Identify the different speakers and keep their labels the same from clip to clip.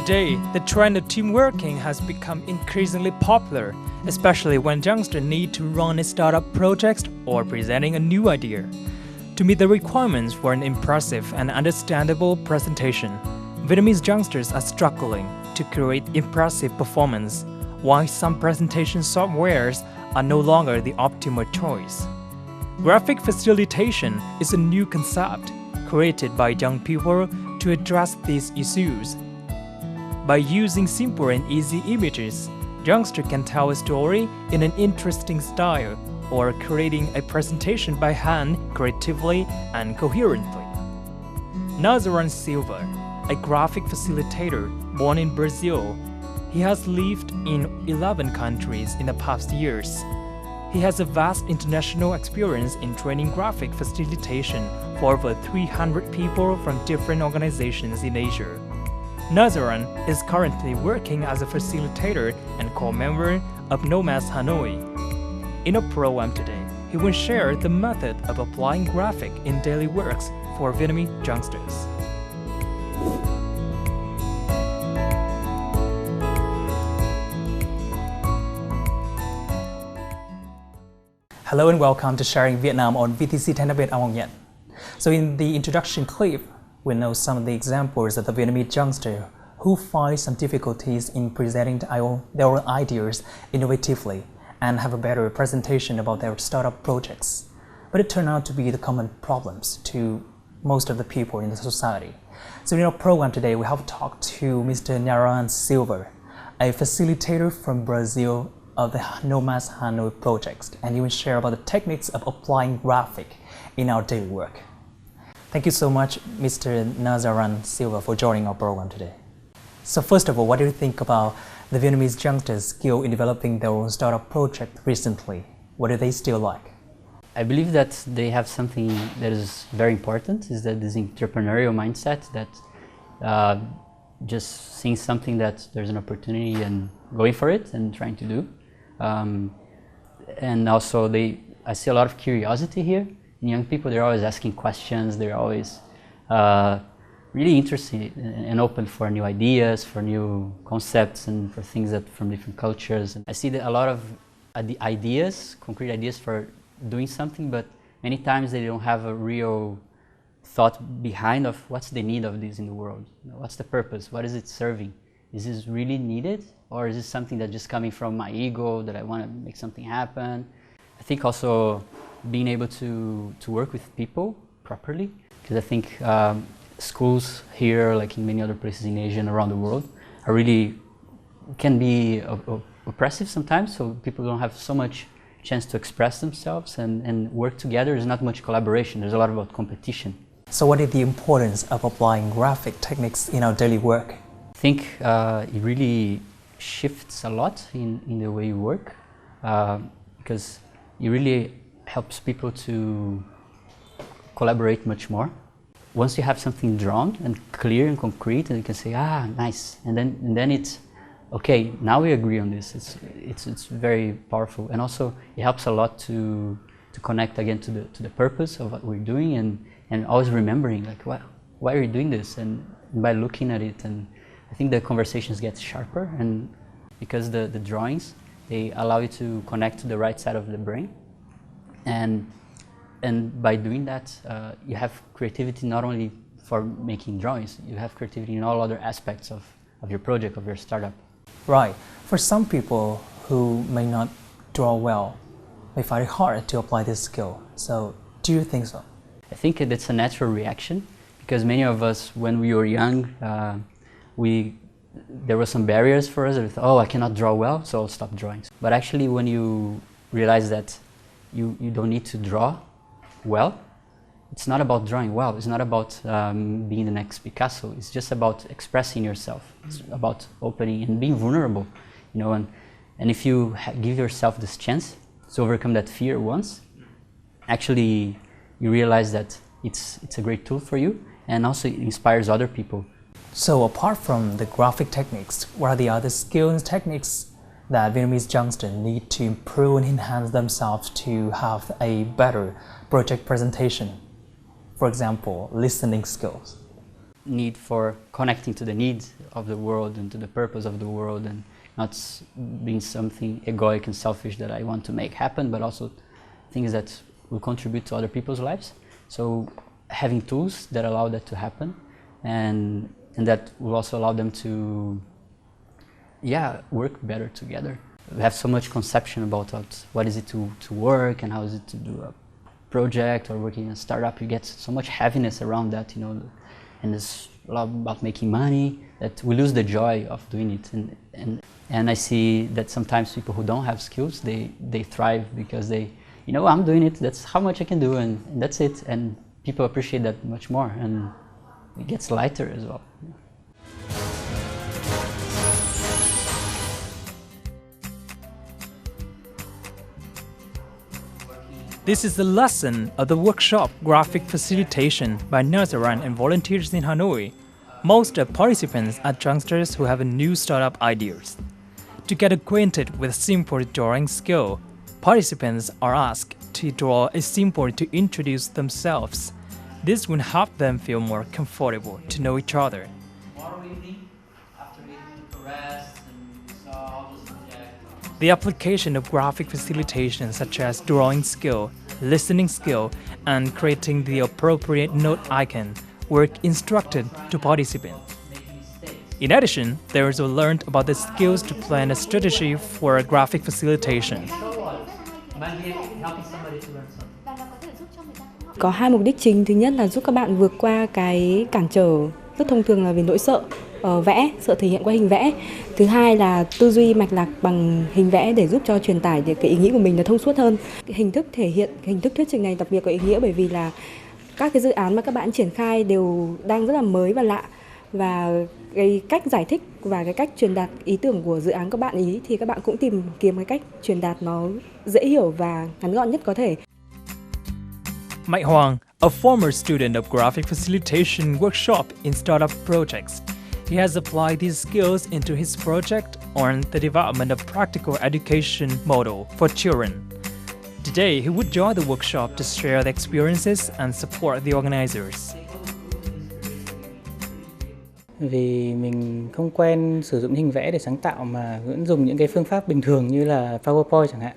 Speaker 1: Today, the trend of team working has become increasingly popular, especially when youngsters need to run a startup project or presenting a new idea. To meet the requirements for an impressive and understandable presentation, Vietnamese youngsters are struggling to create impressive performance, while some presentation softwares are no longer the optimal choice. Graphic facilitation is a new concept created by young people to address these issues. By using simple and easy images, youngsters can tell a story in an interesting style or creating a presentation by hand creatively and coherently. Narayan Silva, a graphic facilitator born in Brazil, he has lived in 11 countries in the past years. He has a vast international experience in training graphic facilitation for over 300 people from different organizations in Asia. Narayan is currently working as a facilitator and core member of Knowmads Hanoi. In our program today, he will share the method of applying graphic in daily works for Vietnamese youngsters. Hello and welcome to Sharing Vietnam on VTC10 NETVIET. So in the introduction clip, we know some of the examples of the Vietnamese youngster who find some difficulties in presenting their own ideas innovatively and have a better presentation about their startup projects. But it turned out to be the common problems to most of the people in the society. So in our program today, we have talked to Mr. Narayan Silva, a facilitator from Brazil of the Knowmads Hanoi project, and he will share about the techniques of applying graphic in our daily work. Thank you so much, Mr. Narayan Silva, for joining our program today. So first of all, what do you think about the Vietnamese youngsters' skill in developing their own startup project recently? What do they still like?
Speaker 2: I believe that they have something that is very important, is that this entrepreneurial mindset that just seeing something that there's an opportunity and going for it and trying to do. And also I see a lot of curiosity here. In young people, they're always asking questions, they're always really interested and open for new ideas, for new concepts and for things that from different cultures. And I see that a lot of ideas, concrete ideas for doing something, but many times they don't have a real thought behind of what's the need of this in the world. You know, what's the purpose? What is it serving? Is this really needed? Or is this something that's just coming from my ego, that I want to make something happen? I think also being able to work with people properly, because I think schools here, like in many other places in Asia and around the world, are really can be oppressive sometimes, so people don't have so much chance to express themselves and work together. There's not much collaboration, there's a lot about competition.
Speaker 1: So what is the importance of applying graphic techniques in our daily work?
Speaker 2: I think it really shifts a lot in the way you work, because it really helps people to collaborate much more. Once you have something drawn and clear and concrete, and you can say, nice, and then it's okay. Now we agree on this. It's very powerful, and also it helps a lot to connect again to the purpose of what we're doing, and always remembering like why are we doing this, and by looking at it, and I think the conversations get sharper, and because the drawings, they allow you to connect to the right side of the brain. And by doing that, you have creativity not only for making drawings, you have creativity in all other aspects of your project, of your startup.
Speaker 1: Right. For some people who may not draw well, they find it hard to apply this skill. So, do you think so?
Speaker 2: I think it's a natural reaction, because many of us, when we were young, there were some barriers for us. I cannot draw well, so I'll stop drawing. But actually, when you realize that you don't need to draw well, it's not about drawing well, it's not about being the next Picasso, it's just about expressing yourself. It's about opening and being vulnerable, you know, and if you give yourself this chance to overcome that fear once, actually you realize that it's a great tool for you, and also it inspires other people.
Speaker 1: So apart from the graphic techniques, what are the other skills and techniques that Vietnamese youngsters need to improve and enhance themselves to have a better project presentation? For example, listening skills.
Speaker 2: need for connecting to the needs of the world and to the purpose of the world, and not being something egoic and selfish that I want to make happen, but also things that will contribute to other people's lives. So having tools that allow that to happen, and that will also allow them to work better together. We have so much conception about what is it to work and how is it to do a project or working in a startup. You get so much heaviness around that, you know, and it's a lot about making money that we lose the joy of doing it. And I see that sometimes people who don't have skills, they thrive because they, you know, I'm doing it, that's how much I can do, and that's it. And people appreciate that much more, and it gets lighter as well.
Speaker 1: This is the lesson of the workshop Graphic Facilitation by Narayan and volunteers in Hanoi. Most of participants are youngsters who have new startup ideas. To get acquainted with simple drawing skill, participants are asked to draw a symbol to introduce themselves. This will help them feel more comfortable to know each other. The application of graphic facilitation such as drawing skill, listening skill, and creating the appropriate note icon were instructed to participants. In addition, they also learned about the skills to plan a strategy for graphic facilitation.
Speaker 3: Có hai mục đích chính. Thứ nhất là giúp các bạn vượt qua cái cản trở rất thông thường là về nỗi sợ vẽ, sợ thể hiện qua hình vẽ. Thứ hai là tư duy mạch lạc bằng hình vẽ để giúp cho truyền tải cái ý nghĩ của mình nó thông suốt hơn. Hình thức thể hiện, hình thức thuyết trình này đặc biệt có ý nghĩa bởi vì là các cái dự án mà các bạn triển khai đều đang rất là mới và lạ, và cái cách giải thích và cái cách truyền đạt ý tưởng của dự án các bạn ý thì các bạn cũng tìm kiếm cái cách truyền đạt nó dễ hiểu và ngắn gọn nhất có thể.
Speaker 1: Mai Hoàng, a former student of graphic facilitation workshop in startup projects, he has applied these skills into his project on the development of practical education model for children. Today, he would join the workshop to share the experiences and support the organizers.
Speaker 4: Vì mình không quen sử dụng hình vẽ để sáng tạo mà vẫn dùng những cái phương pháp bình thường như là PowerPoint chẳng hạn,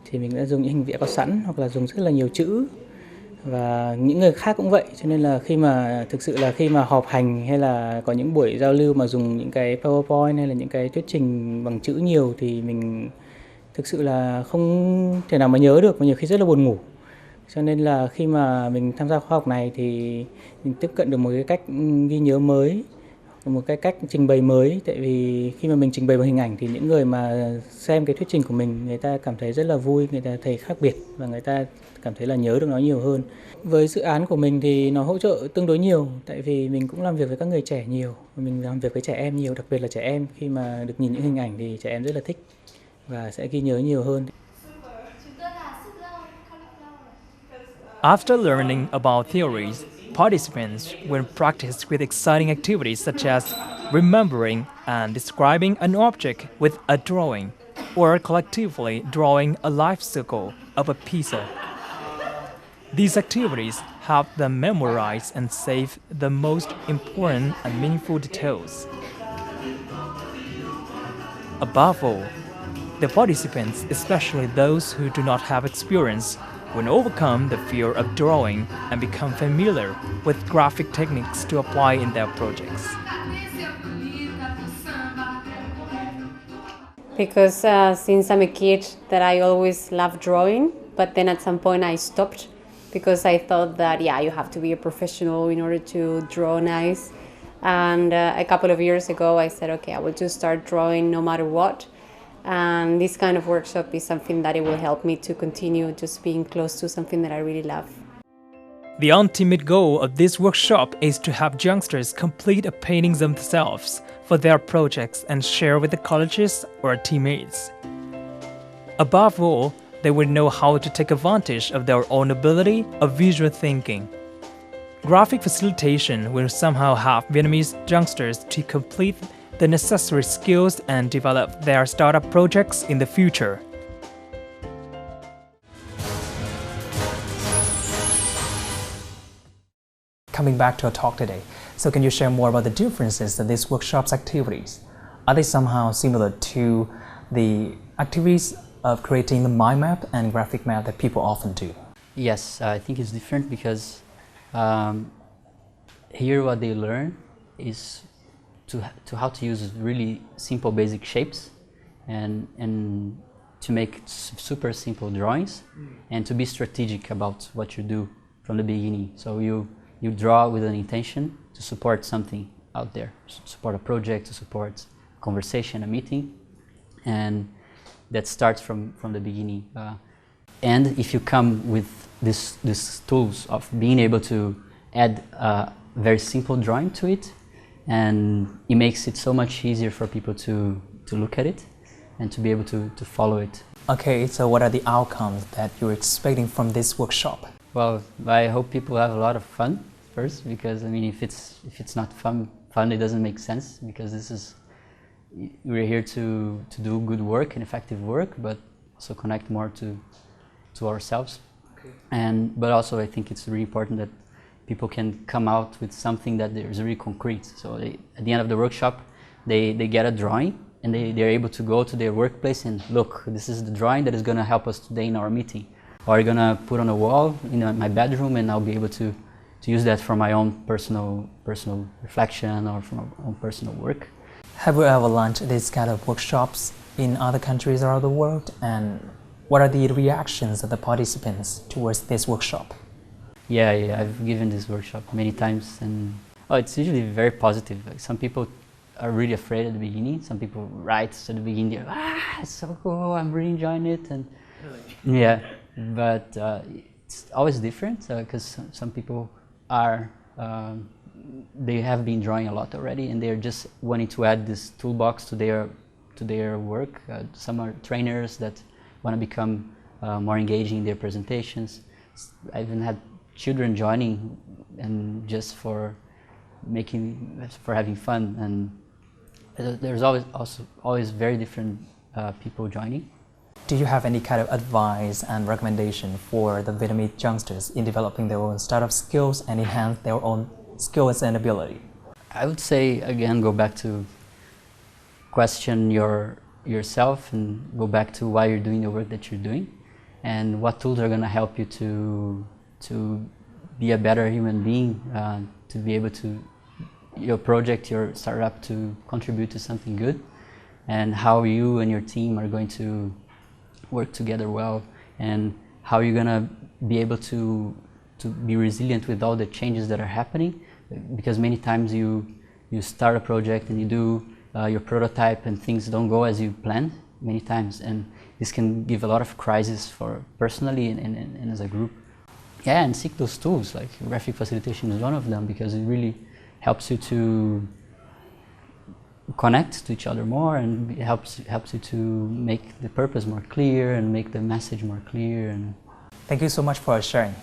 Speaker 4: thì mình đã dùng những hình vẽ có sẵn hoặc là dùng rất là nhiều chữ, và những người khác cũng vậy. Cho nên là khi mà họp hành hay là có những buổi giao lưu mà dùng những cái PowerPoint hay là những cái thuyết trình bằng chữ nhiều thì mình thực sự là không thể nào mà nhớ được, và nhiều khi rất là buồn ngủ. Cho nên là khi mà mình tham gia khóa học này thì mình tiếp cận được một cái cách ghi nhớ mới, một cái cách trình bày mới. Tại vì khi mà mình trình bày bằng hình ảnh thì những người mà xem cái thuyết trình của mình, người ta cảm thấy rất là vui, người ta thấy khác biệt và người ta cảm thấy là nhớ được nó nhiều hơn. Với dự án của mình thì nó hỗ trợ tương đối nhiều, tại vì mình cũng làm việc với các người trẻ nhiều, mình làm việc với trẻ em nhiều, đặc biệt là trẻ em. Khi mà được nhìn những hình ảnh thì trẻ em rất là thích và sẽ ghi nhớ nhiều hơn.
Speaker 1: After learning about theories, participants will practice with exciting activities such as remembering and describing an object with a drawing, or collectively drawing a life circle of a pizza. These activities help them memorize and save the most important and meaningful details. Above all, the participants, especially those who do not have experience, will overcome the fear of drawing and become familiar with graphic techniques to apply in their projects.
Speaker 5: Because since I'm a kid that I always loved drawing, but then at some point I stopped because I thought that, you have to be a professional in order to draw nice. And a couple of years ago I said, okay, I will just start drawing no matter what. And this kind of workshop is something that it will help me to continue just being close to something that I really love.
Speaker 1: The ultimate goal of this workshop is to have youngsters complete a painting themselves for their projects and share with the colleges or teammates. Above all, they will know how to take advantage of their own ability of visual thinking. Graphic facilitation will somehow help Vietnamese youngsters to complete the necessary skills and develop their startup projects in the future. coming back to our talk today. So can you share more about the differences in these workshops activities? Are they somehow similar to the activities of creating the mind map and graphic map that people often do?
Speaker 2: Yes, I think it's different because here what they learn is to how to use really simple basic shapes and to make super simple drawings and to be strategic about what you do from the beginning. So you draw with an intention to support something out there, support a project, to support a conversation, a meeting, and that starts from the beginning. And if you come with these tools of being able to add a very simple drawing to it, and it makes it so much easier for people to look at it and to be able to follow it.
Speaker 1: Okay, so what are the outcomes that you're expecting from this workshop?
Speaker 2: Well, I hope people have a lot of fun first, because I mean, if it's not fun, it doesn't make sense, because we're here to do good work and effective work, but also connect more to ourselves. Okay. But also I think it's really important that people can come out with something that is really concrete. So at the end of the workshop, they get a drawing, and they're able to go to their workplace and look, this is the drawing that is going to help us today in our meeting. Or I'm going to put on a wall in my bedroom, and I'll be able to use that for my own personal reflection or for my own personal work.
Speaker 1: Have you ever launched these kind of workshops in other countries around the world? And what are the reactions of the participants towards this workshop?
Speaker 2: Yeah, I've given this workshop many times, and it's usually very positive. Like, some people are really afraid at the beginning. Some people write at the beginning, it's so cool, I'm really enjoying it, and yeah. But it's always different, because some people they have been drawing a lot already, and they're just wanting to add this toolbox to their work. Some are trainers that want to become more engaging in their presentations. I even had children joining, and just for having fun, and there's always very different people joining.
Speaker 1: Do you have any kind of advice and recommendation for the Vietnamese youngsters in developing their own startup skills and enhance their own skills and ability?
Speaker 2: I would say, again, go back to question yourself, and go back to why you're doing the work that you're doing, and what tools are going to help you to be a better human being, to be able to, your project, your startup, to contribute to something good, and how you and your team are going to work together well, and how you're going to be able to be resilient with all the changes that are happening, because many times you start a project and you do your prototype and things don't go as you planned many times, and this can give a lot of crisis for personally and as a group. Yeah, and seek those tools, like graphic facilitation is one of them, because it really helps you to connect to each other more, and it helps you to make the purpose more clear and make the message more clear. And
Speaker 1: thank you so much for sharing.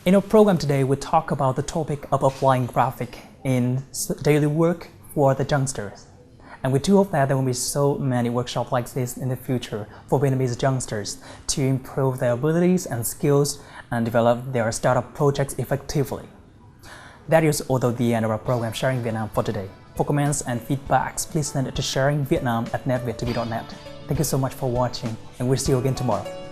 Speaker 1: In our program today, we talk about the topic of applying graphic in daily work for the youngsters. And we do hope that there will be so many workshops like this in the future for Vietnamese youngsters to improve their abilities and skills and develop their startup projects effectively. That is also the end of our program Sharing Vietnam for today. For comments and feedbacks, please send it to sharingvietnam@netviet.net. Thank you so much for watching, and we'll see you again tomorrow.